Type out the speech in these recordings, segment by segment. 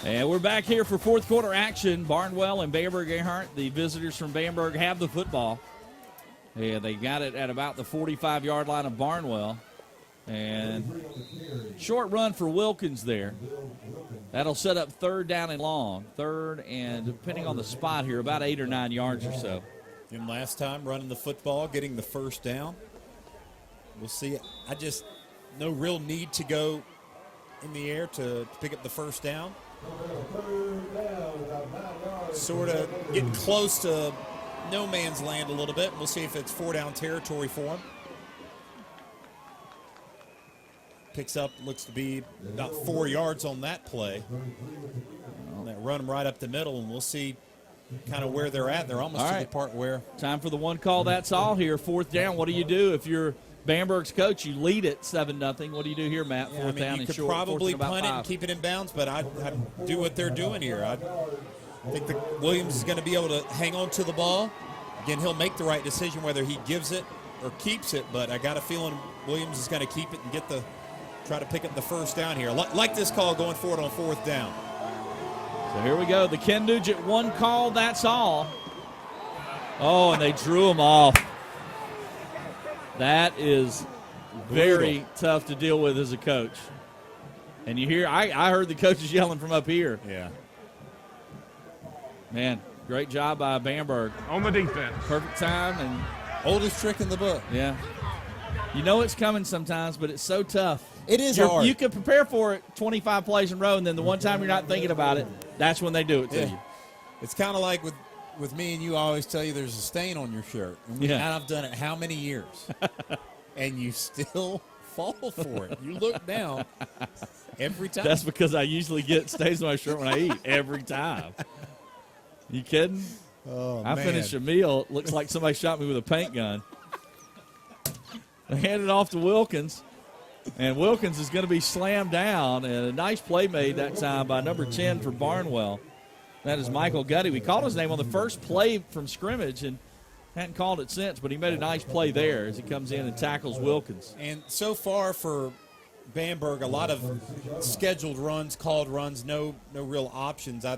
And we're back here for fourth quarter action. Barnwell and Bamberg-Ehrhardt, the visitors from Bamberg, have the football. Yeah, they got it at about the 45-yard line of Barnwell. And short run for Wilkins there. That'll set up third down and long. Third and, depending on the spot here, about 8 or 9 yards or so. And last time running the football, getting the first down. We'll see. No real need to go in the air to pick up the first down. Sort of getting close to no man's land a little bit. We'll see if it's 4-down territory for him. Picks up, looks to be about 4 yards on that play. They run them right up the middle, and we'll see kind of where they're at. They're almost to the part where. Time for the one call, that's all here. Fourth down, what do you do if you're Bamberg's coach? You lead it 7-0. What do you do here, Matt? Fourth down and short. You could probably punt it and keep it in bounds, but I'd do what they're doing here. I think that Williams is going to be able to hang on to the ball. Again, he'll make the right decision whether he gives it or keeps it, but I got a feeling Williams is going to keep it and try to pick up the first down here. Like this call going forward on fourth down. So here we go. The Ken Nugent one call, that's all. Oh, and they drew him off. That is very tough to deal with as a coach. And you hear, I heard the coaches yelling from up here. Yeah. Man, great job by Bamberg. On the defense. Perfect time. And oldest trick in the book. Yeah. You know it's coming sometimes, but it's so tough. It is hard. You can prepare for it 25 plays in a row, and then the one time you're not thinking about it, that's when they do it to you. It's kind of like with me and you, I always tell you there's a stain on your shirt. And I've done it how many years? And you still fall for it. You look down every time. That's because I usually get stains on my shirt when I eat every time. You kidding? Oh, I finished a meal. It looks like somebody shot me with a paint gun. They hand it off to Wilkins. And Wilkins is going to be slammed down. And a nice play made that time by number 10 for Barnwell. That is Michael Gutty. We called his name on the first play from scrimmage and hadn't called it since, but he made a nice play there as he comes in and tackles Wilkins. And so far for Bamberg, a lot of scheduled runs, called runs, no real options. I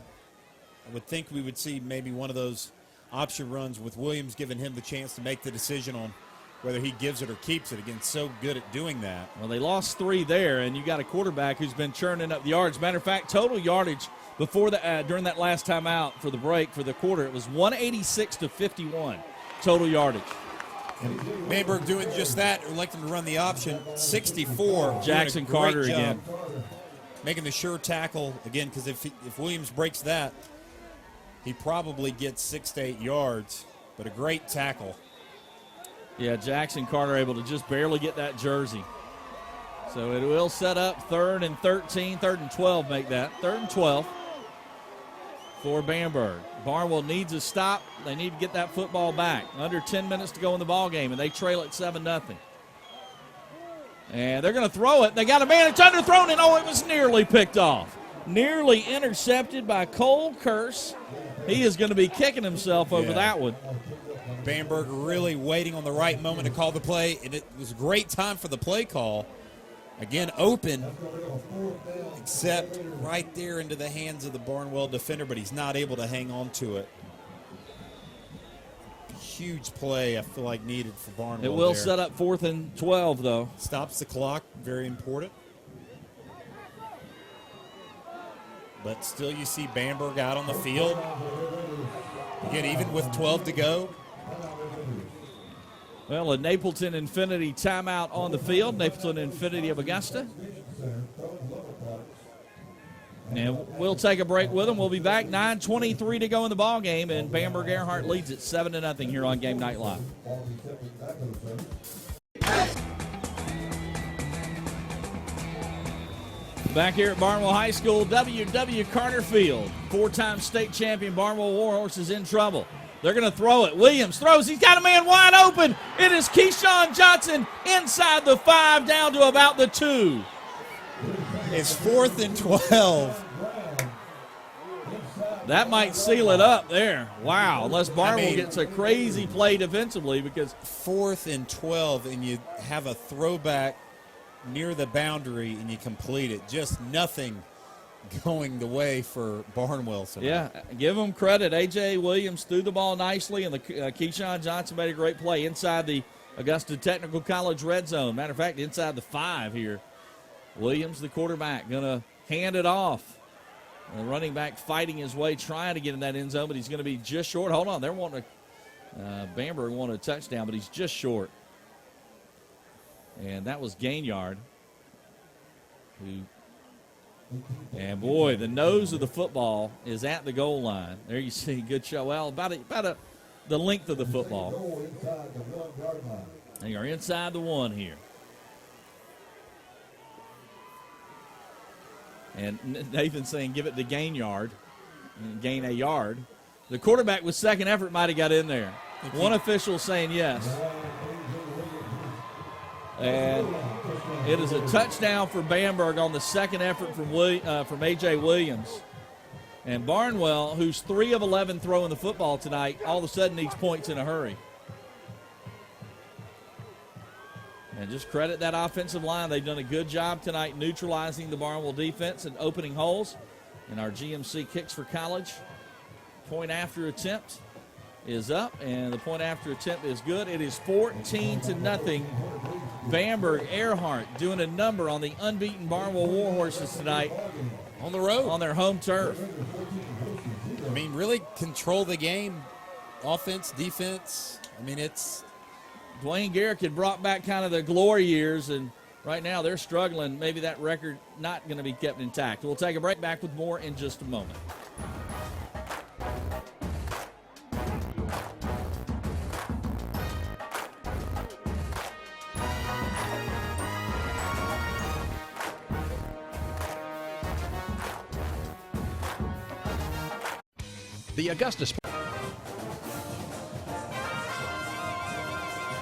would think we would see maybe one of those option runs with Williams giving him the chance to make the decision on whether he gives it or keeps it. Again, so good at doing that. Well, they lost 3 there, and you got a quarterback who's been churning up the yards. Matter of fact, total yardage before during that last time out for the break for the quarter, it was 186-51 total yardage. And Bamberg doing just that, electing to run the option. 64. Jackson Carter again. Making the sure tackle again, because if Williams breaks that, he probably gets 6 to 8 yards, but a great tackle. Yeah, Jackson Carter able to just barely get that jersey. So it will set up 3rd and 13, 3rd and 12 make that. 3rd and 12 for Bamberg. Barnwell needs a stop. They need to get that football back. Under 10 minutes to go in the ball game, and they trail it 7-0. And they're going to throw it. They got a man. It's underthrown, and it was nearly picked off. Nearly intercepted by Cole Curse. He is going to be kicking himself over that one. Bamberg really waiting on the right moment to call the play, and it was a great time for the play call. Again, open, except right there into the hands of the Barnwell defender, but he's not able to hang on to it. Huge play, I feel like, needed for Barnwell. It will set up 4th and 12, though. Stops the clock, very important. But still you see Bamberg out on the field. Again, even with 12 to go. Well, a Napleton Infinity timeout on the field. Napleton Infinity of Augusta. And we'll take a break with them. We'll be back. 9:23 to go in the ball game, and Bamberg-Ehrhardt leads it 7-0 here on Game Night Live. Back here at Barnwell High School, W.W. Carter Field. 4-time state champion Barnwell Warhorses in trouble. They're going to throw it. Williams throws. He's got a man wide open. It is Keyshawn Johnson inside the 5 down to about the 2. It's 4th and 12. That might seal it up there. Wow, unless Barnwell gets a crazy play defensively, because 4th and 12, and you have a throwback near the boundary and you complete it. Just nothing going the way for Barnwell tonight. Yeah, give them credit. A.J. Williams threw the ball nicely, and Keyshawn Johnson made a great play inside the Augusta Technical College red zone. Matter of fact, inside the 5 here. Williams, the quarterback, going to hand it off. The running back fighting his way, trying to get in that end zone, but he's going to be just short. Hold on, they're wanting Bamberg wanted a touchdown, but he's just short. And that was Gainyard. And boy, the nose of the football is at the goal line. There you see, good shot. Well, the length of the football. They are inside the 1 here. And Nathan's saying give it to Gainyard and gain a yard. The quarterback with second effort might have got in there. One official saying yes. And it is a touchdown for Bamberg on the second effort from A.J. Williams. And Barnwell, who's 3 of 11 throwing the football tonight, all of a sudden needs points in a hurry. And just credit that offensive line. They've done a good job tonight neutralizing the Barnwell defense and opening holes. And our GMC Kicks for College point after attempt is up, and the point after attempt is good. It is 14-0. Bamberg-Ehrhardt doing a number on the unbeaten Barnwell Warhorses tonight On the road. on their home turf. I mean, really control the game, offense, defense. I mean, it's Dwayne Garrick had brought back kind of the glory years, and right now they're struggling. Maybe that record not going to be kept intact. We'll take a break, back with more in just a moment. The Augusta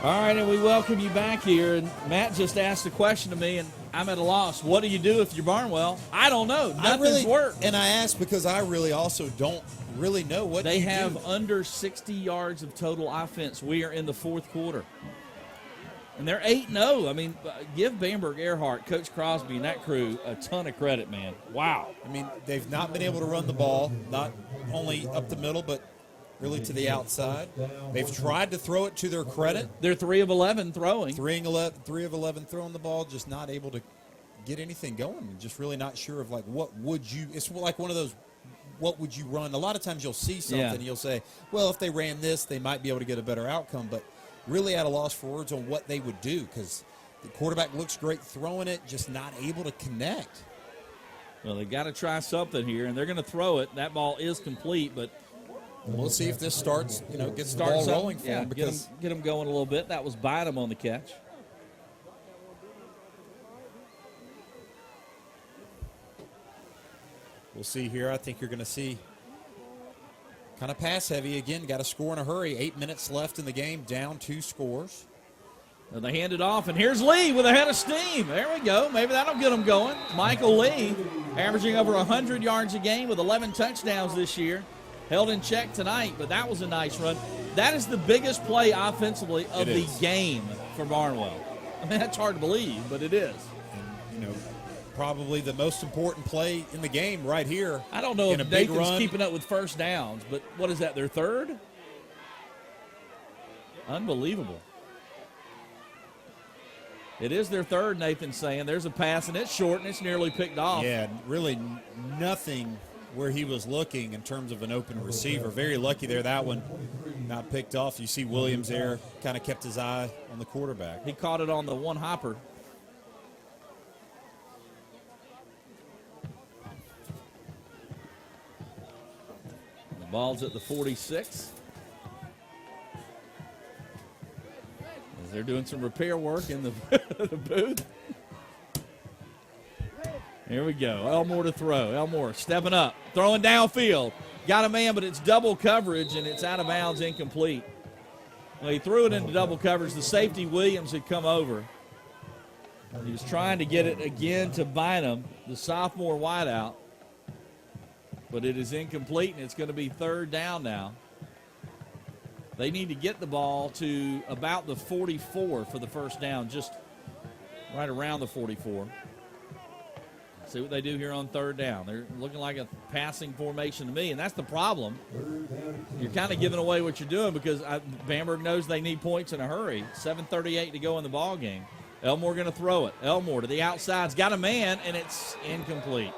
All right, and we welcome you back here. And Matt just asked a question to me, and I'm at a loss. What do you do if you're Barnwell? I don't know. Nothing's worked. And I asked because I really also don't really know what They you have do. under 60 yards of total offense. We are in the fourth quarter. And they're 8-0. I mean, give Bamberg-Ehrhardt, Coach Crosby, and that crew a ton of credit, man. Wow. I mean, they've not been able to run the ball, not only up the middle, but really to the outside. They've tried to throw it to their credit. They're 3 of 11 throwing. 3 of 11 throwing the ball, just not able to get anything going. Just really not sure of, like, what would you – it's like one of those, what would you run? A lot of times you'll see something and you'll say, well, if they ran this, they might be able to get a better outcome. But really at a loss for words on what they would do because the quarterback looks great throwing it, just not able to connect. Well, they've got to try something here, and they're going to throw it. That ball is complete, but we'll see if this gets the ball rolling for them. Because get them going a little bit. That was Bynum on the catch. We'll see here. I think you're going to see kind of pass heavy again. Got to score in a hurry. 8 minutes left in the game. Down 2 scores. And they hand it off, and here's Lee with a head of steam. There we go. Maybe that'll get them going. Michael Lee, averaging over 100 yards a game with 11 touchdowns this year. Held in check tonight, but that was a nice run. That is the biggest play offensively of the game for Barnwell. I mean, that's hard to believe, but it is. And, probably the most important play in the game right here. I don't know if Nathan's keeping up with first downs, but what is that, their third? Unbelievable. It is their third, Nathan's saying. There's a pass, and it's short, and it's nearly picked off. Yeah, really nothing where he was looking in terms of an open receiver. Very lucky there, that one not picked off. You see Williams there kind of kept his eye on the quarterback. He caught it on the one hopper. The ball's at the 46. As they're doing some repair work in the, the booth. Here we go. Elmore to throw. Elmore stepping up, throwing downfield. Got a man, but it's double coverage, and it's out of bounds, incomplete. Well, he threw it into double coverage. The safety, Williams, had come over. He was trying to get it again to Bynum, the sophomore wideout. But it is incomplete, and it's going to be third down now. They need to get the ball to about the 44 for the first down, just right around the 44. See what they do here on third down. They're looking like a passing formation to me, and that's the problem. You're kind of giving away what you're doing because Bamberg knows they need points in a hurry. 7:38 to go in the ball game. Elmore going to throw it. Elmore to the outside's got a man, and it's incomplete.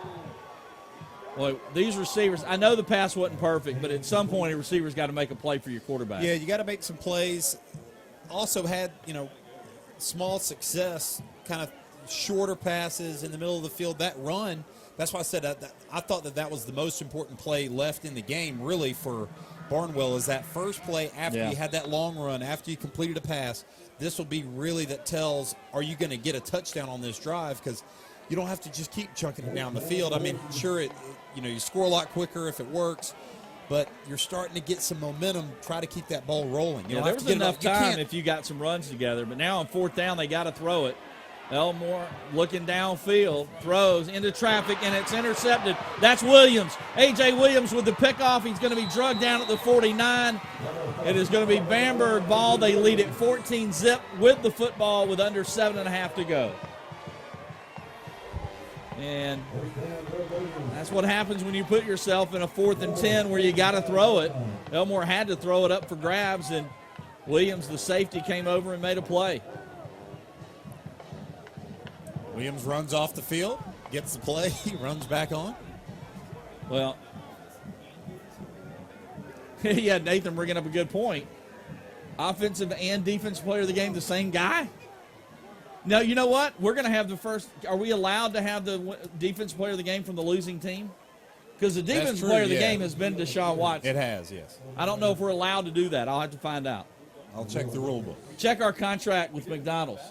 Boy, these receivers, I know the pass wasn't perfect, but at some point a receiver's got to make a play for your quarterback. Yeah, you got to make some plays. Also had, small success, kind of shorter passes in the middle of the field. That run, that's why I said I thought that was the most important play left in the game, really, for Barnwell, is that first play after you had that long run, after you completed a pass. This will be really that tells, are you going to get a touchdown on this drive? Because you don't have to just keep chunking it down the field. I mean, sure, you score a lot quicker if it works, but you're starting to get some momentum. Try to keep that ball rolling. There was enough time if you got some runs together, but now on fourth down they got to throw it. Elmore looking downfield, throws into traffic, and it's intercepted. That's Williams. A.J. Williams with the pickoff. He's going to be drugged down at the 49. It is going to be Bamberg ball. They lead it 14-zip with the football with under 7.5 to go. And that's what happens when you put yourself in a 4th and 10 where you got to throw it. Elmore had to throw it up for grabs, and Williams, the safety, came over and made a play. Williams runs off the field, gets the play, runs back on. Well, yeah, Nathan bringing up a good point. Offensive and defensive player of the game, the same guy? No, you know what? We're going to have the first. Are we allowed to have the defensive player of the game from the losing team? Because the defensive player of the game has been Deshaun Watson. It has, yes. I don't know if we're allowed to do that. I'll have to find out. I'll check the rule book. Check our contract with McDonald's.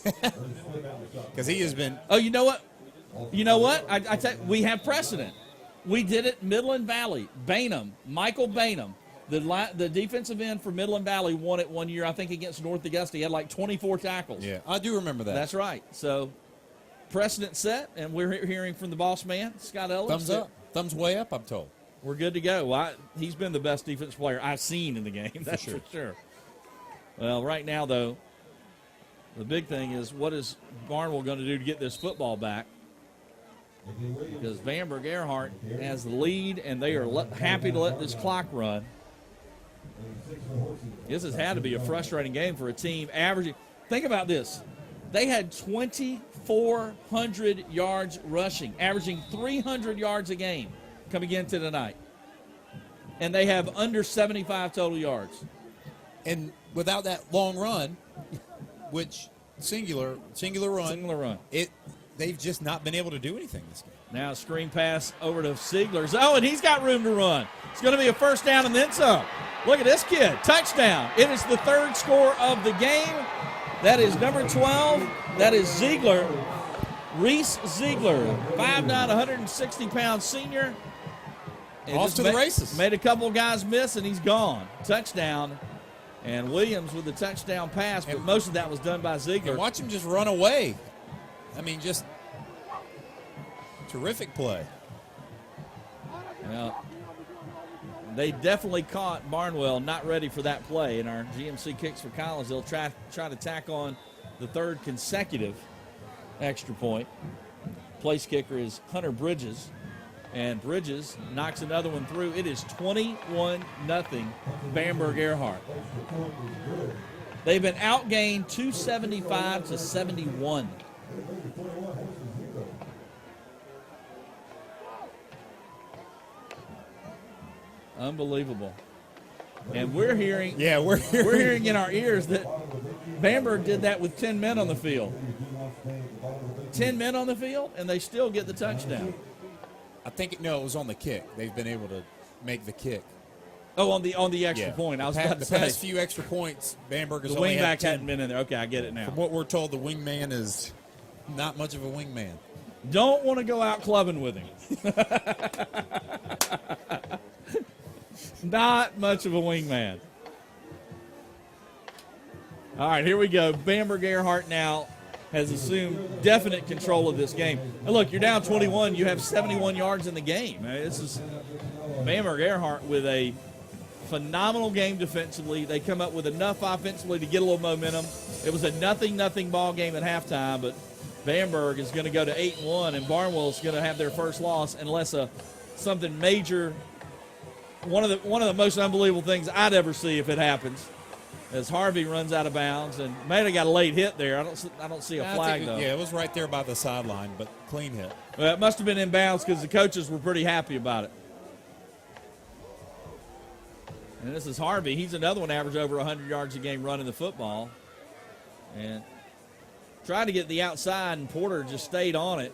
Because he has been. Oh, you know what? You know what? We have precedent. We did it Midland Valley. Bainham, Michael Bainham, the defensive end for Midland Valley, won it one year, I think, against North Augusta. He had like 24 tackles. Yeah, I do remember that. That's right. So, precedent set, and we're hearing from the boss man, Scott Ellis. Thumbs up. Thumbs way up, I'm told. We're good to go. Well, he's been the best defense player I've seen in the game. That's for sure. Well, right now, though, the big thing is what is Barnwell going to do to get this football back? Because Bamberg-Ehrhardt has the lead, and they are happy to let this clock run. This has had to be a frustrating game for a team averaging. Think about this. They had 2,400 yards rushing, averaging 300 yards a game coming into tonight. And they have under 75 total yards. And without that long run, which singular run. They've just not been able to do anything this game. Now a screen pass over to Ziegler. Oh, and he's got room to run. It's going to be a first down and then some. Look at this kid. Touchdown. It is the third score of the game. That is number 12. That is Ziegler. Reese Ziegler, 5'9", 160-pound senior. Off to the races. Made a couple guys miss, and he's gone. Touchdown. And Williams with the touchdown pass, but most of that was done by Ziegler. And watch him just run away. I mean, just terrific play. Well, they definitely caught Barnwell not ready for that play. In our GMC Kicks for College, they'll try to tack on the third consecutive extra point. Place kicker is Hunter Bridges, and Bridges knocks another one through. It is 21-0 Bamberg-Ehrhardt. They've been outgained 275-71. Unbelievable. And we're hearing we're hearing in our ears that Bamberg did that with 10 men on the field. 10 men on the field, and they still get the touchdown. I think it was on the kick. They've been able to make the kick. Oh, on the extra point. I was about to say. The past few extra points, Bamberg has the only had wingback hadn't been in there. Okay, I get it now. From what we're told, the wingman is not much of a wingman. Don't want to go out clubbing with him. Not much of a wingman. All right, here we go. Bamberg-Ehrhardt now has assumed definite control of this game. And look, you're down 21. You have 71 yards in the game. This is Bamberg-Ehrhardt with a phenomenal game defensively. They come up with enough offensively to get a little momentum. It was a 0-0 ball game at halftime, but Bamberg is going to go to 8-1, and Barnwell is going to have their first loss unless something major. One of the most unbelievable things I'd ever see if it happens, as Harvey runs out of bounds, and may have got a late hit there. I don't see a flag though. Yeah, it was right there by the sideline, but clean hit. Well, it must have been in bounds because the coaches were pretty happy about it. And this is Harvey. He's another one averaged over 100 yards a game running the football. And tried to get the outside, and Porter just stayed on it.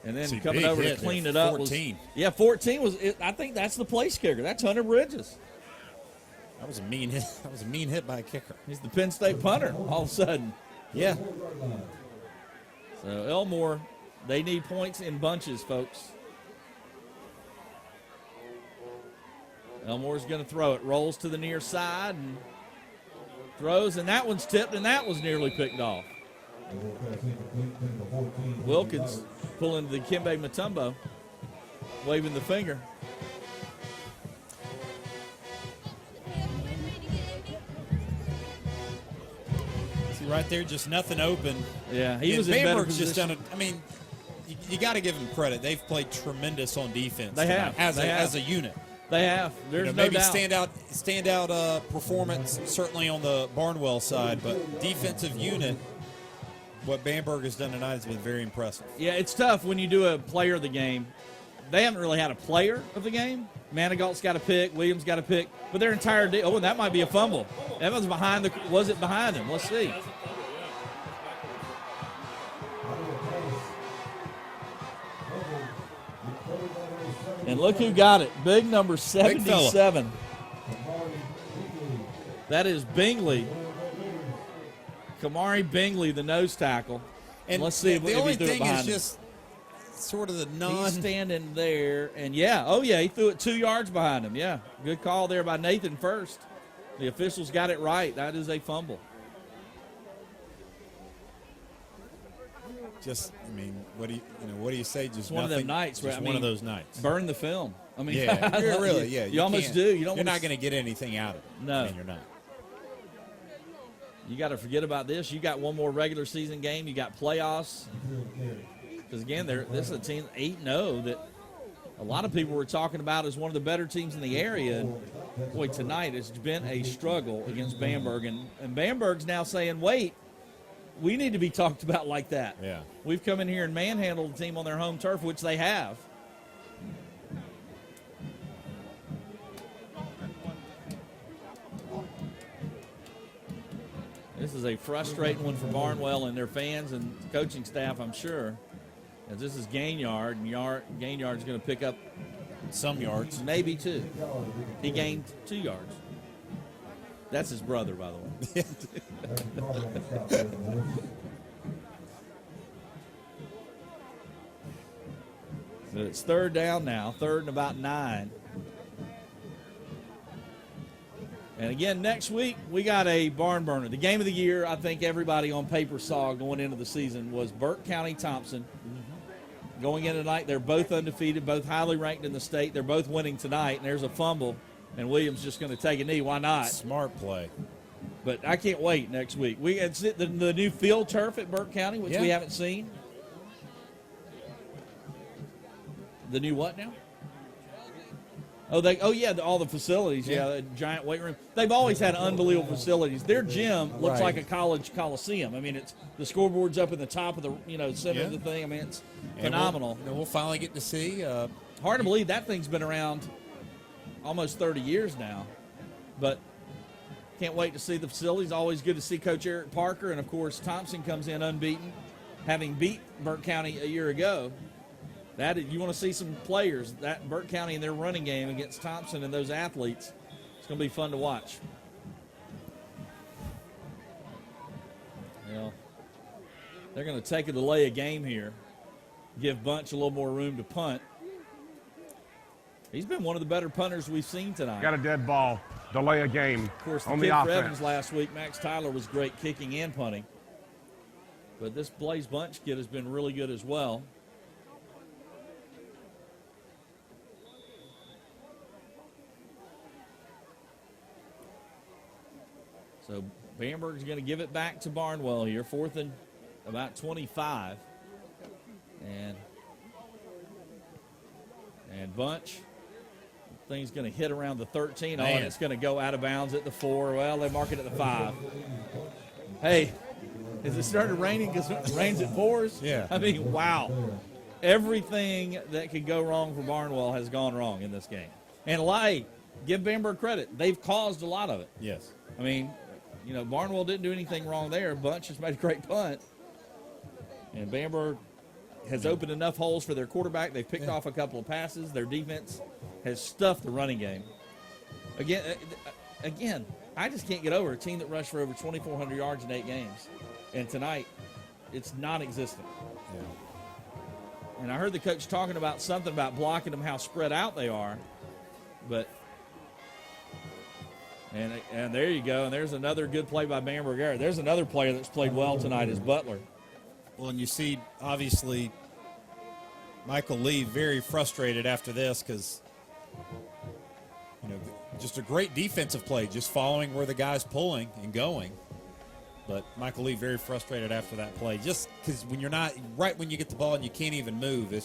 And then coming over to clean it up 14. was 14 was it, I think that's the place kicker. That's Hunter Bridges. That was a mean hit. That was a mean hit by a kicker. He's the Penn State punter all of a sudden. Yeah. So Elmore, they need points in bunches, folks. Elmore's going to throw it. Rolls to the near side and throws, and that one's tipped, and that was nearly picked off. Wilkins pulling the Kimbe Mutombo, waving the finger. See right there, just nothing open. Yeah, he was in better Bamberg's position. just done it. I mean, you got to give them credit. They've played tremendous on defense. They have. As a unit. They have. There's no maybe doubt. standout performance certainly on the Barnwell side, but defensive unit, what Bamberg has done tonight has been very impressive. Yeah, it's tough when you do a player of the game. They haven't really had a player of the game. Manigault's got a pick. Williams got a pick. But their entire day. Oh, and that might be a fumble. Evans behind was it behind him? Let's see. And look who got it. Big number 77. That is Bingley. Kamari Bingley, the nose tackle. And let's see the if only he threw it thing behind is him. just sort of the He's standing there, and he threw it 2 yards behind him. Yeah, good call there by Nathan first. The officials got it right. That is a fumble. Just, I mean, what do you say? Just one of them nights. Just one of those nights. Burn the film. I mean, yeah, really, yeah. You almost do. You don't. You're not going to get anything out of it. No, I mean, you're not. You got to forget about this. You got one more regular season game. You got playoffs. Because again, this is a team 8-0 that a lot of people were talking about as one of the better teams in the area. And boy, tonight it's been a struggle against Bamberg, and Bamberg's now saying, "Wait, we need to be talked about like that." Yeah, we've come in here and manhandled the team on their home turf, which they have. This is a frustrating one for Barnwell and their fans and coaching staff, I'm sure. As this is Gainyard, and Gainyard's going to pick up some yards. Maybe 2. He gained 2 yards. That's his brother, by the way. So it's third down now, third and about 9. And again, next week, we got a barn burner. The game of the year, I think everybody on paper saw going into the season, was Burke County-Thompson. Going in tonight, they're both undefeated, both highly ranked in the state. They're both winning tonight, and there's a fumble, and Williams just going to take a knee. Why not? Smart play. But I can't wait next week. It's the new field turf at Burke County, which we haven't seen. The new what now? All the facilities. Yeah, the giant weight room. They've always had unbelievable facilities. Their gym looks like a college coliseum. I mean, it's the scoreboard's up in the top of the center of the thing. I mean, it's phenomenal. We'll finally get to see. Hard to believe that thing's been around almost 30 years now, but can't wait to see the facilities. Always good to see Coach Eric Parker, and of course Thompson comes in unbeaten, having beat Burke County a year ago. You want to see some players, that Burke County and their running game against Thompson and those athletes. It's going to be fun to watch. They're going to take a delay a game here, give Bunch a little more room to punt. He's been one of the better punters we've seen tonight. Got a dead ball, delay a game. Of course, on the the kid for offense. Evans last week, Max Tyler, was great kicking and punting. But this Blaze Bunch kid has been really good as well. So Bamberg's going to give it back to Barnwell here. 4th and about 25. And Bunch, thing's going to hit around the 13. Oh, and it's going to go out of bounds at the 4. Well, they mark it at the 5. Hey, has it started raining because it rains at 4s? Yeah. I mean, wow. Everything that could go wrong for Barnwell has gone wrong in this game. And give Bamberg credit. They've caused a lot of it. Yes. I mean, Barnwell didn't do anything wrong there. Bunch has made a great punt. And Bamberg has opened enough holes for their quarterback. They've picked off a couple of passes. Their defense has stuffed the running game. Again, I just can't get over a team that rushed for over 2,400 yards in 8 games. And tonight, it's non-existent. Yeah. And I heard the coach talking about something about blocking them, how spread out they are. But and there you go. And there's another good play by Bamberg-Ehrhardt. There's another player that's played well tonight is Butler. Well, and you see, obviously, Michael Lee very frustrated after this because, just a great defensive play, just following where the guy's pulling and going. But Michael Lee very frustrated after that play, just because when you're not right when you get the ball and you can't even move. He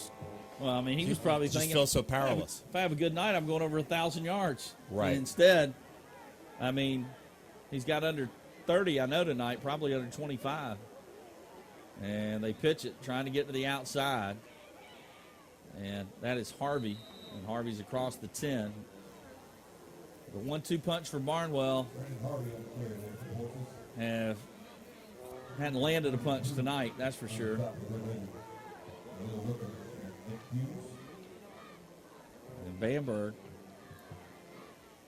was probably thinking, feels so powerless. If I have a good night, I'm going over 1,000 yards. Right. And instead, he's got under 30. I know tonight, probably under 25. And they pitch it, trying to get to the outside. And that is Harvey. And Harvey's across the 10. The 1-2 punch for Barnwell. Hadn't landed a punch tonight, that's for sure. And Bamberg,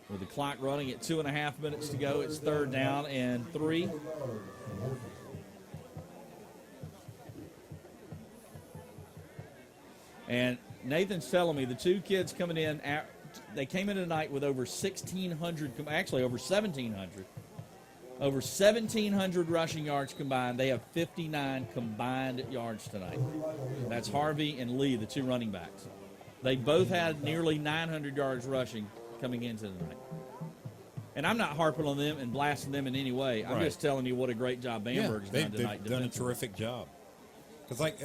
with the clock running at 2.5 minutes to go, it's 3rd down and 3. And Nathan's telling me the 2 kids coming in, they came in tonight with over 1,600, actually over 1,700. Over 1,700 rushing yards combined. They have 59 combined yards tonight. That's Harvey and Lee, the 2 running backs. They both had nearly 900 yards rushing coming into tonight. And I'm not harping on them and blasting them in any way. I'm just telling you what a great job Bamberg's done tonight. They've done a terrific job. Because,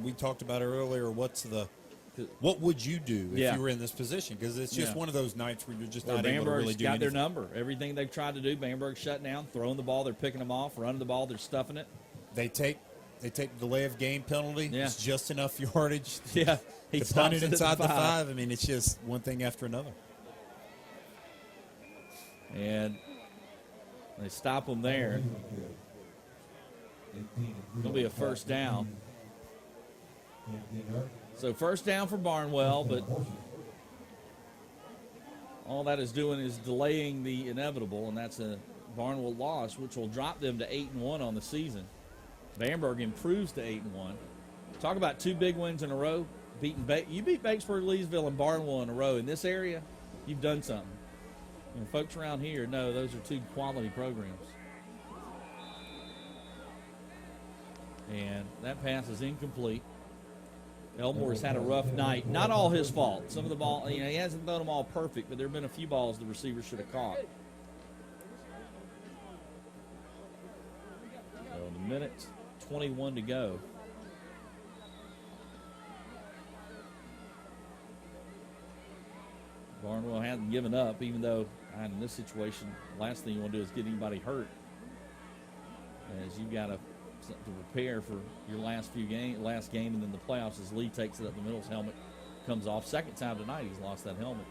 we talked about it earlier. What would you do if you were in this position? Because it's just one of those nights where you're just not able to really do anything. Bamberg's got their number. Everything they've tried to do, Bamberg's shut down, throwing the ball, they're picking them off, running the ball, they're stuffing it. They take the delay of game penalty. Yeah. It's just enough yardage. Yeah, he punt it inside the 5. It's just one thing after another. And they stop them there. It'll be a 1st down. So 1st down for Barnwell, but all that is doing is delaying the inevitable, and that's a Barnwell loss, which will drop them to 8-1 on the season. Bamberg improves to 8-1. Talk about 2 big wins in a row. You beat Batesburg, Leesville, and Barnwell in a row. In this area, you've done something. Folks around here know those are 2 quality programs. And that pass is incomplete. Elmore's had a rough night. Not all his fault. Some of the ball, he hasn't thrown them all perfect, but there have been a few balls the receiver should have caught. So a minute 21 to go. Barnwell hasn't given up, even though in this situation, the last thing you want to do is get anybody hurt, as you've got to prepare for your last game, and then the playoffs as Lee takes it up the middle. His helmet comes off. 2nd time tonight he's lost that helmet.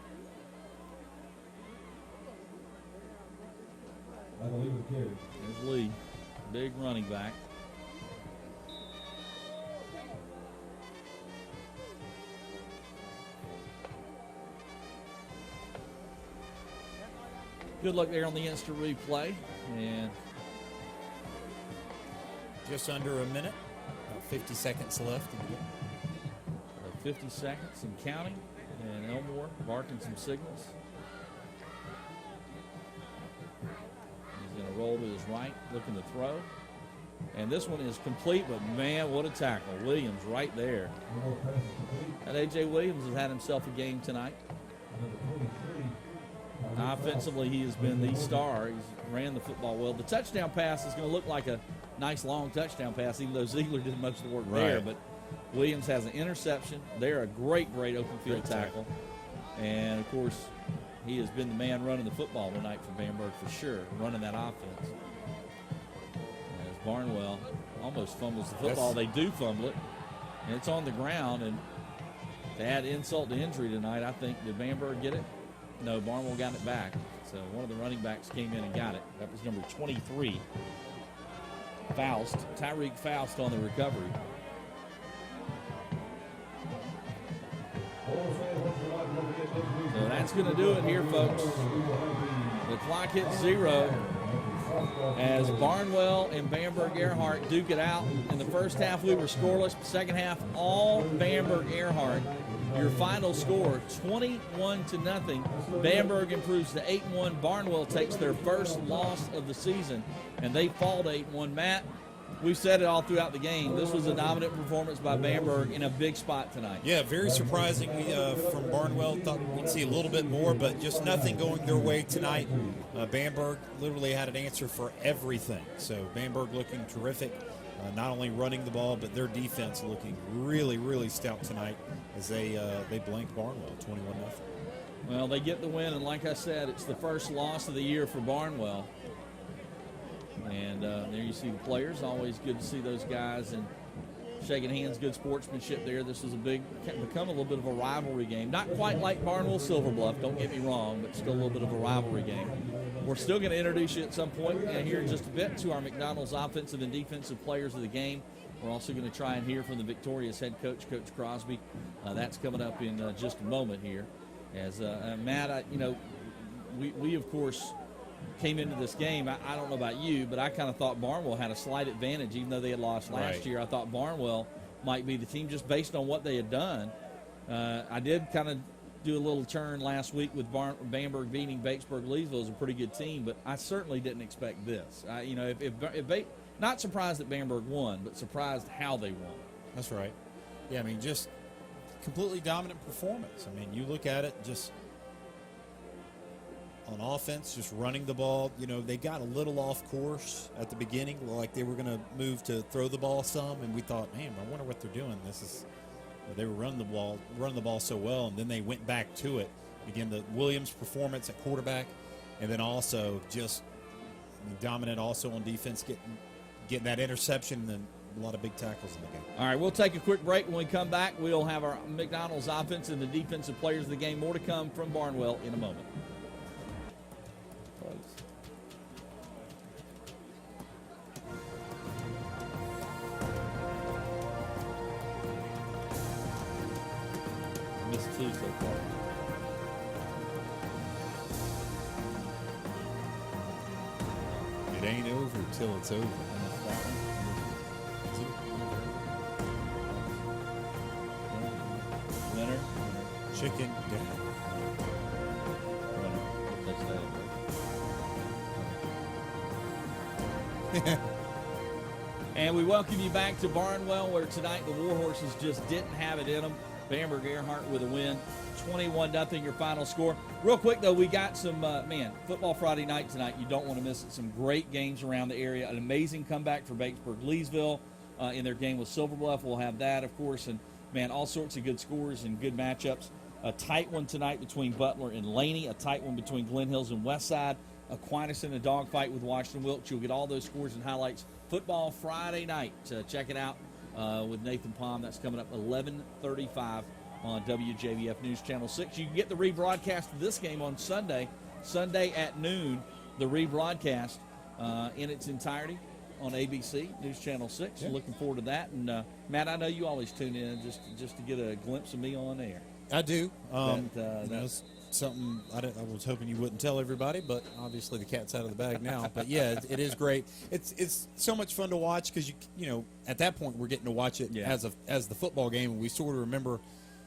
There's Lee, big running back. Good luck there on the instant replay. And just under a minute, about 50 seconds left. 50 seconds and counting. And Elmore barking some signals. He's going to roll to his right, looking to throw. And this one is complete, but man, what a tackle. Williams right there. And A.J. Williams has had himself a game tonight. Offensively, he has been the star. He's ran the football well. The touchdown pass is going to look like a nice long touchdown pass, even though Ziegler did most of the work there. But Williams has an interception. They're a great open field tackle. And, of course, he has been the man running the football tonight for Bamberg for sure, running that offense. As Barnwell almost fumbles the football. They do fumble it, and it's on the ground. And to add insult to injury tonight, I think, did Bamberg get it? No, Barnwell got it back. So one of the running backs came in and got it. That was number 23, Faust, Tyreek Faust on the recovery. So that's going to do it here, folks. The clock hits 0 as Barnwell and Bamberg-Ehrhardt duke it out. In the first half, we were scoreless. Second half, all Bamberg-Ehrhardt. Your final score, 21-0. Bamberg improves to 8-1. Barnwell takes their first loss of the season, and they fall to 8-1. Matt, we've said it all throughout the game. This was a dominant performance by Bamberg in a big spot tonight. Yeah, very surprising from Barnwell. Thought we'd see a little bit more, but just nothing going their way tonight. Bamberg literally had an answer for everything. So Bamberg looking terrific, not only running the ball, but their defense looking really, really stout tonight as they blanked Barnwell 21-0. Well, they get the win, and like I said, it's the first loss of the year for Barnwell. And there you see the players. Always good to see those guys and shaking hands, good sportsmanship there. This was become a little bit of a rivalry game. Not quite like Barnwell-Silver Bluff, don't get me wrong, but still a little bit of a rivalry game. We're still going to introduce you at some point here in just a bit to our McDonald's offensive and defensive players of the game. We're also going to try and hear from the victorious head coach, Coach Crosby. That's coming up in just a moment here. As Matt, we of course came into this game. I don't know about you, but I kind of thought Barnwell had a slight advantage, even though they had lost last year. I thought Barnwell might be the team just based on what they had done. I did kind of do a little turn last week with Bamberg beating Batesburg-Leesville as a pretty good team, but I certainly didn't expect this. If not surprised that Bamberg won, but surprised how they won. That's right. Yeah, I mean, just completely dominant performance. I mean, you look at it just on offense, just running the ball. They got a little off course at the beginning, like they were going to move to throw the ball some, and we thought, man, I wonder what they're doing. They were running the ball so well, and then they went back to it. Again, the Williams performance at quarterback, and then also just dominant also on defense, getting that interception and then a lot of big tackles in the game. All right, we'll take a quick break. When we come back, we'll have our McDonald's offense and the defensive players of the game. More to come from Barnwell in a moment. Missed two so far. It ain't over till it's over. Winner. Chicken dinner. And we welcome you back to Barnwell, where tonight the Warhorses just didn't have it in them. Bamberg-Ehrhardt with a win, 21-0 your final score. Real quick, though, we got some, Football Friday night tonight. You don't want to miss it. Some great games around the area. An amazing comeback for Batesburg-Leesville in their game with Silver Bluff. We'll have that, of course, and, all sorts of good scores and good matchups. A tight one tonight between Butler and Laney, a tight one between Glen Hills and Westside, Aquinas in a dogfight with Washington Wilkes. You'll get all those scores and highlights. Football Friday night. Check it out with Nathan Palm. That's coming up 11:35 on WJBF News Channel 6. You can get the rebroadcast of this game on Sunday at noon, the rebroadcast in its entirety on ABC, News Channel 6. Yeah. Looking forward to that. And, Matt, I know you always tune in just to get a glimpse of me on air. I do. That's something I was hoping you wouldn't tell everybody, but obviously the cat's out of the bag now. But, yeah, it is great. It's so much fun to watch because, at that point we're getting to watch it as the football game, and we sort of remember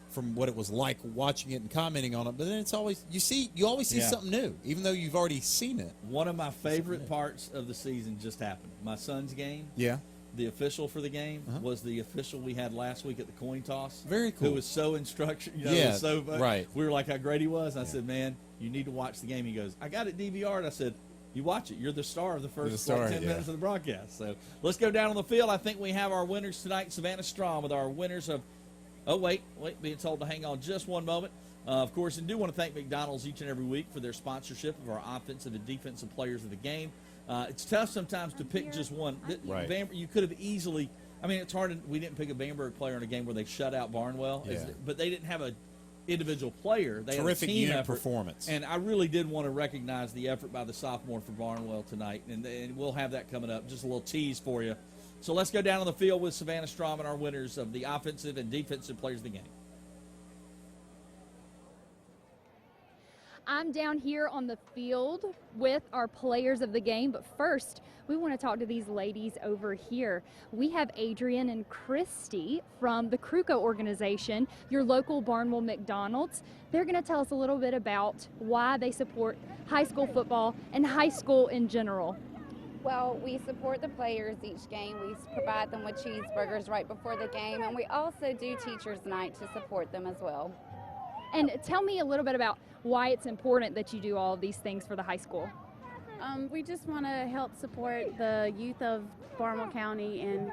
from what it was like watching it and commenting on it. But then it's always you always see something new, even though you've already seen it. One of my favorite parts of the season just happened. My son's game. Yeah. The official for the game was the official we had last week at the coin toss. Very cool. Who was so instructional. Right. We were like how great he was. And I said, man, you need to watch the game. He goes, I got it DVR'd. I said, You watch it. You're the star of the first 10 yeah. minutes of the broadcast. So let's go down on the field. I think we have our winners tonight. Savannah Strom with our winners of – oh, wait, being told to hang on just one moment. Of course, and do want to thank McDonald's each and every week for their sponsorship of our offensive and defensive players of the game. It's tough sometimes to pick just one. Right. You could have easily – I mean, it's hard. We didn't pick a Bamberg player in a game where they shut out Barnwell. Yeah. But they didn't have an individual player. They Terrific had a team unit effort. performance. And I really did want to recognize the effort by the sophomore for Barnwell tonight. And we'll have that coming up. Just a little tease for you. So let's go down on the field with Savannah Strom and our winners of the offensive and defensive players of the game. I'm down here on the field with our players of the game, but first we want to talk to these ladies over here. We have Adrian and Christy from the Kruko organization, your local Barnwell McDonald's. They're going to tell us a little bit about why they support high school football and high school in general. Well, we support the players each game. We provide them with cheeseburgers right before the game, and we also do Teachers Night to support them as well. And tell me a little bit about why it's important that you do all of these things for the high school. We just want to help support the youth of Barnwell County, and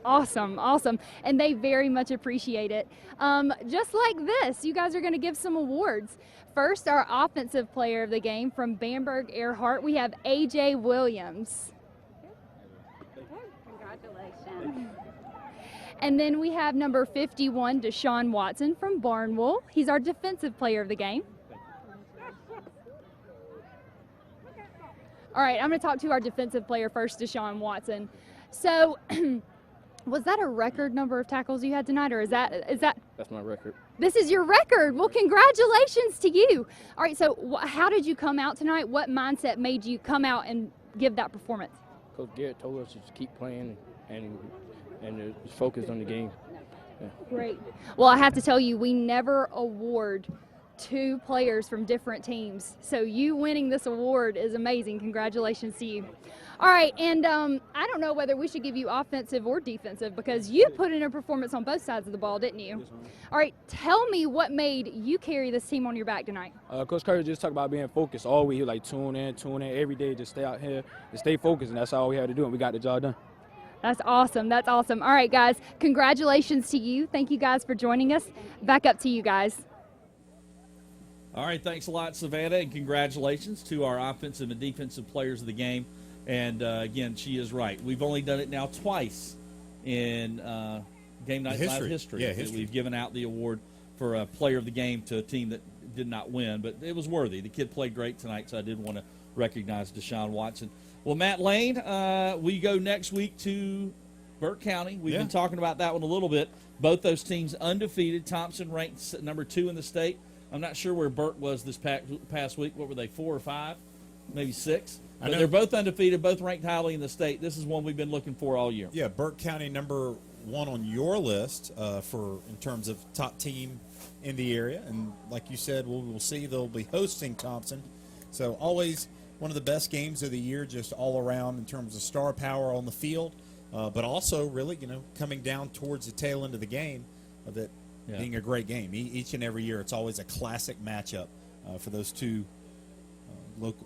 Awesome. And they very much appreciate it. Just like this, you guys are going to give some awards. First, our offensive player of the game from Bamberg-Ehrhardt, we have A.J. Williams. Congratulations. And then we have number 51, Deshaun Watson from Barnwell. He's our defensive player of the game. All right, I'm going to talk to our defensive player first, Deshaun Watson. So, was that a record number of tackles you had tonight, or is that? That's my record. This is your record. Well, congratulations to you. All right, so how did you come out tonight? What mindset made you come out and give that performance? Coach Garrett told us to just keep playing and just focus on the game. Yeah. Great. Well, I have to tell you, we never award two players from different teams. So you winning this award is amazing. Congratulations to you. All right, and I don't know whether we should give you offensive or defensive because you put in a performance on both sides of the ball, didn't you? All right, tell me what made you carry this team on your back tonight. Coach Curry just talked about being focused all week. He was like, tune in every day, just stay out here and stay focused, and that's all we had to do, and we got the job done. That's awesome. All right, guys, congratulations to you. Thank you guys for joining us. Back up to you guys. All right, thanks a lot, Savannah, and congratulations to our offensive and defensive players of the game. And, again, she is right. We've only done it now twice in Game Night Live history. Yeah, history. We've given out the award for a player of the game to a team that did not win, but it was worthy. The kid played great tonight, so I did want to recognize Deshaun Watson. Well, Matt Lane, we go next week to Burke County. We've been talking about that one a little bit. Both those teams undefeated. Thompson ranked number 2 in the state. I'm not sure where Burke was this past week. What were they, 4 or 5? Maybe 6? But they're both undefeated, both ranked highly in the state. This is one we've been looking for all year. Yeah, Burke County number 1 on your list in terms of top team in the area. And like you said, we'll see they'll be hosting Thompson. So always one of the best games of the year just all around in terms of star power on the field. But also really, coming down towards the tail end of the game of it being a great game. Each and every year it's always a classic matchup for those two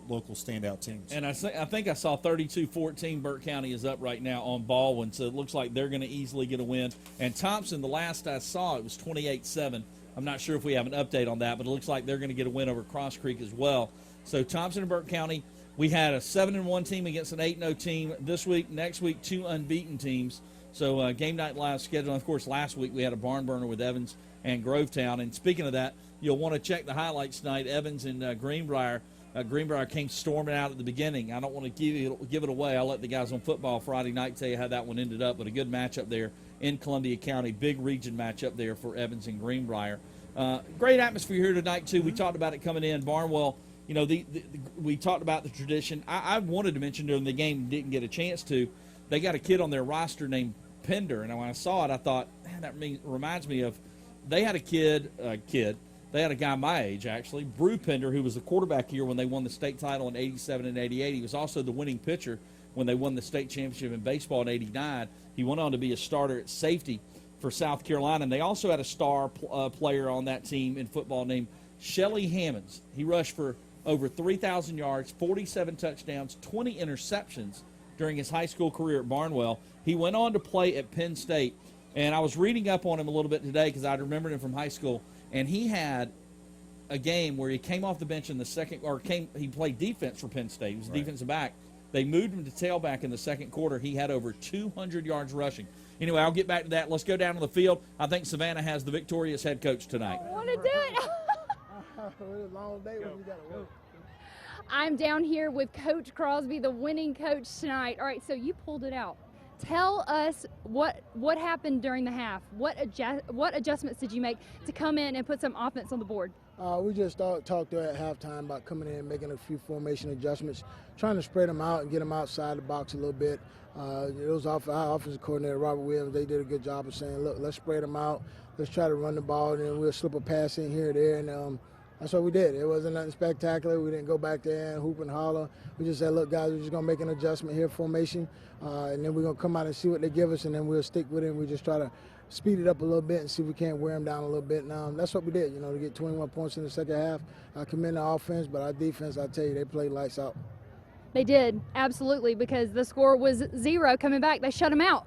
local standout teams. And I think I saw 32-14. Burke County is up right now on Baldwin, so it looks like they're going to easily get a win. And Thompson, the last I saw, it was 28-7. I'm not sure if we have an update on that, but it looks like they're going to get a win over Cross Creek as well. So Thompson and Burke County, we had a 7-1 team against an 8-0 team this week. Next week, 2 unbeaten teams. So Game Night Live schedule. And of course, last week we had a barn burner with Evans and Grovetown. And speaking of that, you'll want to check the highlights tonight. Evans and Greenbrier. Greenbrier came storming out at the beginning. I don't want to give it away. I'll let the guys on Football Friday night tell you how that one ended up. But a good matchup there in Columbia County. Big region matchup there for Evans and Greenbrier. Great atmosphere here tonight, too. We talked about it coming in. Barnwell, we talked about the tradition. I wanted to mention during the game, didn't get a chance to. They got a kid on their roster named Pender. And when I saw it, I thought, man, that reminds me of they had They had a guy my age, actually, Brew Pender, who was the quarterback here when they won the state title in 87 and 88. He was also the winning pitcher when they won the state championship in baseball in 89. He went on to be a starter at safety for South Carolina. And they also had a star player on that team in football named Shelly Hammonds. He rushed for over 3,000 yards, 47 touchdowns, 20 interceptions during his high school career at Barnwell. He went on to play at Penn State, and I was reading up on him a little bit today because I remembered him from high school, and he had a game where he came off the bench in the second, he played defense for Penn State. He was a defensive back. They moved him to tailback in the second quarter. He had over 200 yards rushing. Anyway, I'll get back to that. Let's go down to the field. I think Savannah has the victorious head coach tonight. I want to do it. I'm down here with Coach Crosby, the winning coach tonight. All right, so you pulled it out. Tell us what happened during the half. What adjustments did you make to come in and put some offense on the board? We just talked at halftime about coming in, making a few formation adjustments, trying to spread them out and get them outside the box a little bit. It was our offensive coordinator, Robert Williams. They did a good job of saying, look, let's spread them out. Let's try to run the ball, and then we'll slip a pass in here or there. And that's what we did. It wasn't nothing spectacular. We didn't go back there and hoop and holler. We just said, look, guys, we're just going to make an adjustment here, formation, and then we're going to come out and see what they give us, and then we'll stick with it. And we just try to speed it up a little bit and see if we can't wear them down a little bit. And that's what we did, to get 21 points in the second half. I commend the offense, but our defense, I tell you, they played lights out. They did, absolutely, because the score was 0 coming back. They shut them out.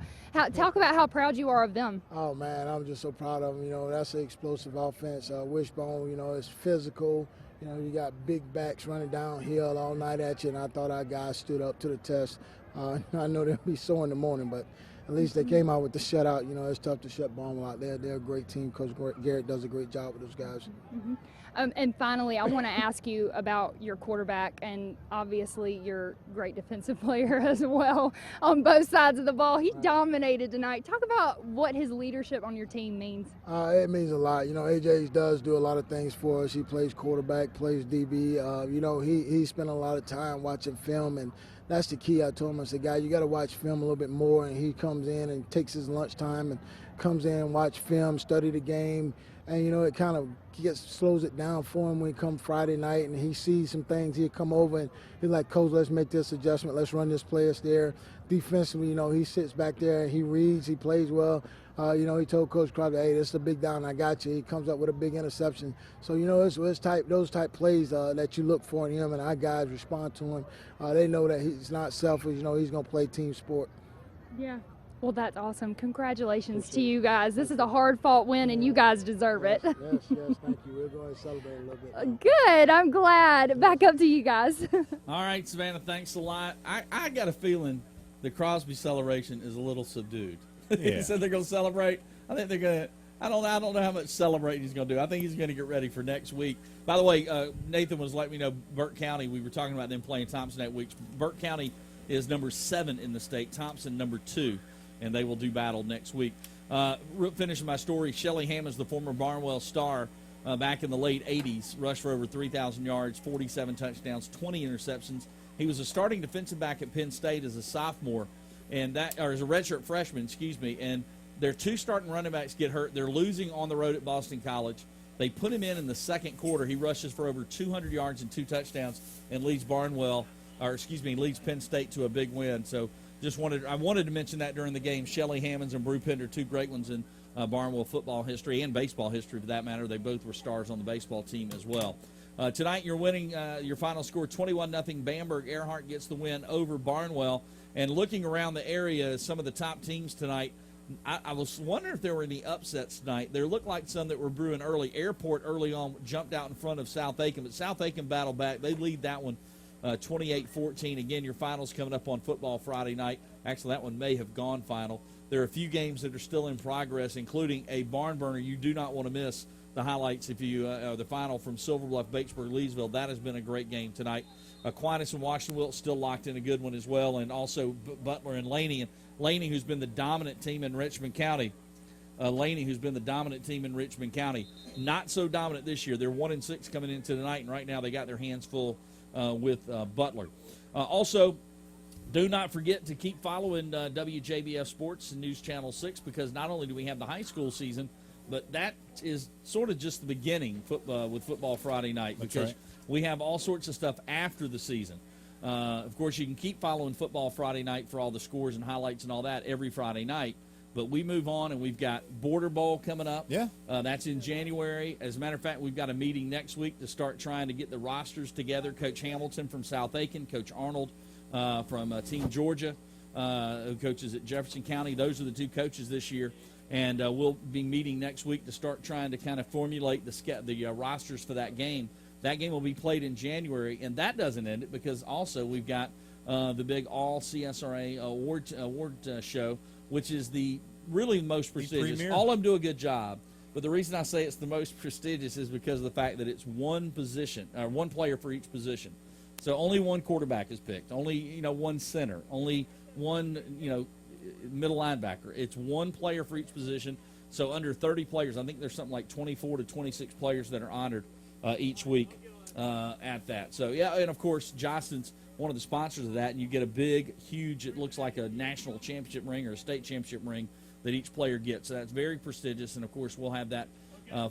Talk about how proud you are of them. Oh, man, I'm just so proud of them. That's an explosive offense. Wishbone, it's physical. You got big backs running downhill all night at you, and I thought our guys stood up to the test. I know they'll be sore in the morning, but at least they came out with the shutout. It's tough to shut Barnwell out there. They're a great team. Coach Garrett does a great job with those guys. Mm-hmm. And finally, I want to ask you about your quarterback and obviously your great defensive player as well on both sides of the ball. He dominated tonight. Talk about what his leadership on your team means. It means a lot. AJ does do a lot of things for us. He plays quarterback, plays DB. He spent a lot of time watching film, and that's the key. I told him, I said, guy, you got to watch film a little bit more. And he comes in and takes his lunchtime and comes in and watch film, study the game. And, it kind of slows it down for him when he comes Friday night and he sees some things. He'll come over and he's like, Coach, let's make this adjustment. Let's run this play there. Defensively, he sits back there and he reads. He plays well. He told Coach Crosby, hey, this is a big down. I got you. He comes up with a big interception. So, it's those type plays that you look for in him, and our guys respond to him. They know that he's not selfish. He's going to play team sport. Yeah. Well, that's awesome. Congratulations to you guys. This is a hard-fought win, and you guys deserve it. Yes, thank you. We're going to celebrate a little bit. Good. I'm glad. Back up to you guys. All right, Savannah, thanks a lot. I got a feeling the Crosby celebration is a little subdued. Yeah. He said they're going to celebrate. I think they're going to. I don't know how much celebrating he's going to do. I think he's going to get ready for next week. By the way, Nathan was letting me know Burke County, we were talking about them playing Thompson that week. Burke County is number 7 in the state, Thompson number 2. And they will do battle next week. Finishing my story, Shelly Hammonds, the former Barnwell star, back in the late 80s, rushed for over 3,000 yards, 47 touchdowns, 20 interceptions. He was a starting defensive back at Penn State as a sophomore, or as a redshirt freshman, and their 2 starting running backs get hurt. They're losing on the road at Boston College. They put him in the second quarter. He rushes for over 200 yards and 2 touchdowns and leads leads Penn State to a big win. So I wanted to mention that during the game. Shelly Hammonds and Brew Pender, 2 great ones in Barnwell football history and baseball history for that matter. They both were stars on the baseball team as well. Tonight you're winning your final score 21-0. Bamberg-Ehrhardt gets the win over Barnwell. And looking around the area, some of the top teams tonight, I was wondering if there were any upsets tonight. There looked like some that were brewing early. Airport early on jumped out in front of South Aiken, but South Aiken battled back. They lead that one 28-14. Again, your finals coming up on Football Friday night. Actually, that one may have gone final. There are a few games that are still in progress, including a barn burner. You do not want to miss the highlights if you the final from Silver Bluff, Batesburg, Leesville. That has been a great game tonight. Aquinas and Washington still locked in a good one as well, and also Butler and Laney. And Laney, who's been the dominant team in Richmond County. Not so dominant this year. They're 1-6 coming into tonight, and right now they got their hands full with Butler. Also, do not forget to keep following WJBF Sports and News Channel 6, because not only do we have the high school season, but that is sort of just the beginning with Football Friday night. That's because right. we have all sorts of stuff after the season. Of course, you can keep following Football Friday night for all the scores and highlights and all that every Friday night. But we move on, and we've got Border Bowl coming up. Yeah. That's in January. As a matter of fact, we've got a meeting next week to start trying to get the rosters together. Coach Hamilton from South Aiken, Coach Arnold from Team Georgia, who coaches at Jefferson County. Those are the 2 coaches this year. And we'll be meeting next week to start trying to kind of formulate the rosters for that game. That game will be played in January, and that doesn't end it because also we've got the big All CSRA award show, which is the really most prestigious. All of them do a good job, but the reason I say it's the most prestigious is because of the fact that it's one player for each position. So only one quarterback is picked, only one center, only one middle linebacker. It's one player for each position. So under 30 players, I think there's something like 24 to 26 players that are honored each week at that. So yeah, and of course Johnston's one of the sponsors of that, and you get a big, huge, it looks like a national championship ring or a state championship ring that each player gets. So that's very prestigious, and of course we'll have that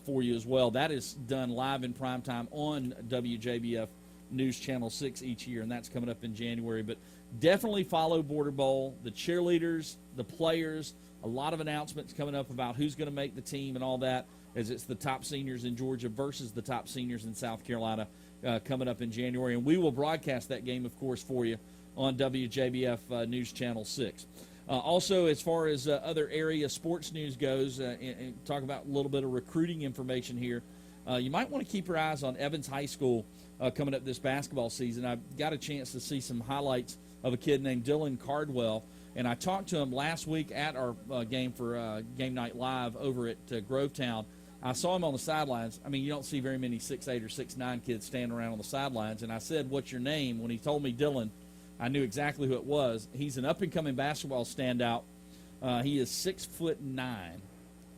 for you as well. That is done live in primetime on WJBF News Channel 6 each year, and that's coming up in January. But definitely follow Border Bowl, the cheerleaders, the players, a lot of announcements coming up about who's going to make the team and all that, as it's the top seniors in Georgia versus the top seniors in South Carolina coming up in January. And we will broadcast that game, of course, for you on WJBF News Channel 6. Also, as far as other area sports news goes, and talk about a little bit of recruiting information here, you might want to keep your eyes on Evans High School coming up this basketball season. I got a chance to see some highlights of a kid named Dylan Cardwell, and I talked to him last week at our game for Game Night Live over at Grovetown. I saw him on the sidelines. I mean, you don't see very many 6'8" or 6'9" kids standing around on the sidelines. And I said, "What's your name?" When he told me Dylan, I knew exactly who it was. He's an up-and-coming basketball standout. He is 6'9",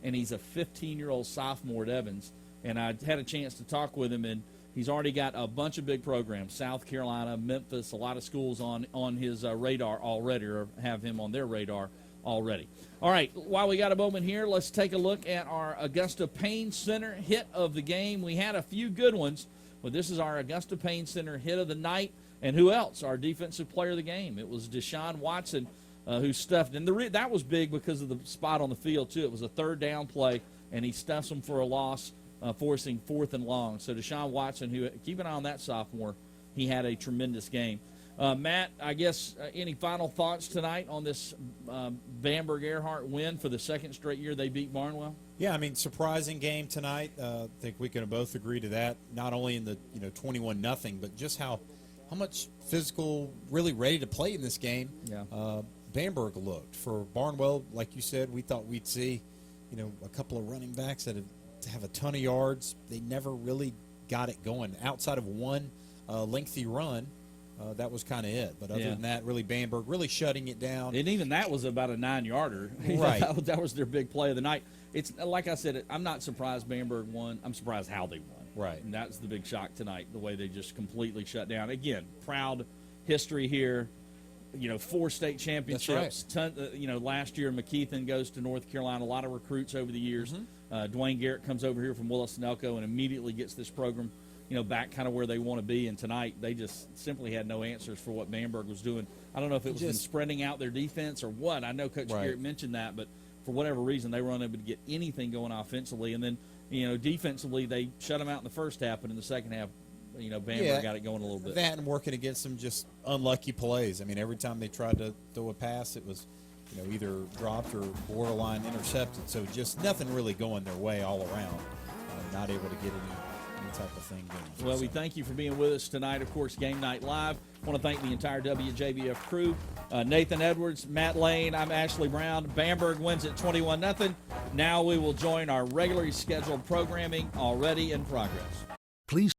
and he's a 15-year-old sophomore at Evans. And I had a chance to talk with him, and he's already got a bunch of big programs, South Carolina, Memphis, a lot of schools on his radar already, or have him on their radar already. All right, while we got a moment here, let's take a look at our Augusta Payne Center hit of the game. We had a few good ones, but this is our Augusta Payne Center hit of the night. And who else? Our defensive player of the game. It was Deshaun Watson who stuffed. And that was big because of the spot on the field, too. It was a third down play, and he stuffs them for a loss, forcing 4th and long. So Deshaun Watson, who keep an eye on that sophomore, he had a tremendous game. Matt, I guess any final thoughts tonight on this Bamberg-Ehrhardt win for the second straight year they beat Barnwell? Yeah, I mean, surprising game tonight. I think we can both agree to that. Not only in the 21-0, but just how much physical, really ready to play in this game. Yeah. Bamberg looked. For Barnwell, like you said, we thought we'd see, a couple of running backs that have a ton of yards. They never really got it going. Outside of one lengthy run, that was kind of it. But other than that, really Bamberg really shutting it down. And even that was about a 9-yarder. Right. that was their big play of the night. It's like I said, I'm not surprised Bamberg won. I'm surprised how they won. Right. And that's the big shock tonight, the way they just completely shut down. Again, proud history here. 4 state championships. That's right. Last year McKeithen goes to North Carolina. A lot of recruits over the years. Dwayne Garrett comes over here from Willis-Nelco and immediately gets this program, back kind of where they want to be. And tonight they just simply had no answers for what Bamberg was doing. I don't know if it was in spreading out their defense or what. I know Coach Garrett mentioned that, but for whatever reason they were unable to get anything going offensively. And then, defensively they shut them out in the first half, but in the second half, Bamberg got it going a little bit. That and working against some just unlucky plays. I mean, every time they tried to throw a pass, it was, either dropped or borderline intercepted. So just nothing really going their way all around. Not able to get any type of thing going. Well, we thank you for being with us tonight. Of course, Game Night Live. I want to thank the entire WJBF crew. Nathan Edwards, Matt Lane, I'm Ashley Brown. Bamberg wins at 21-0. Now we will join our regularly scheduled programming already in progress. Please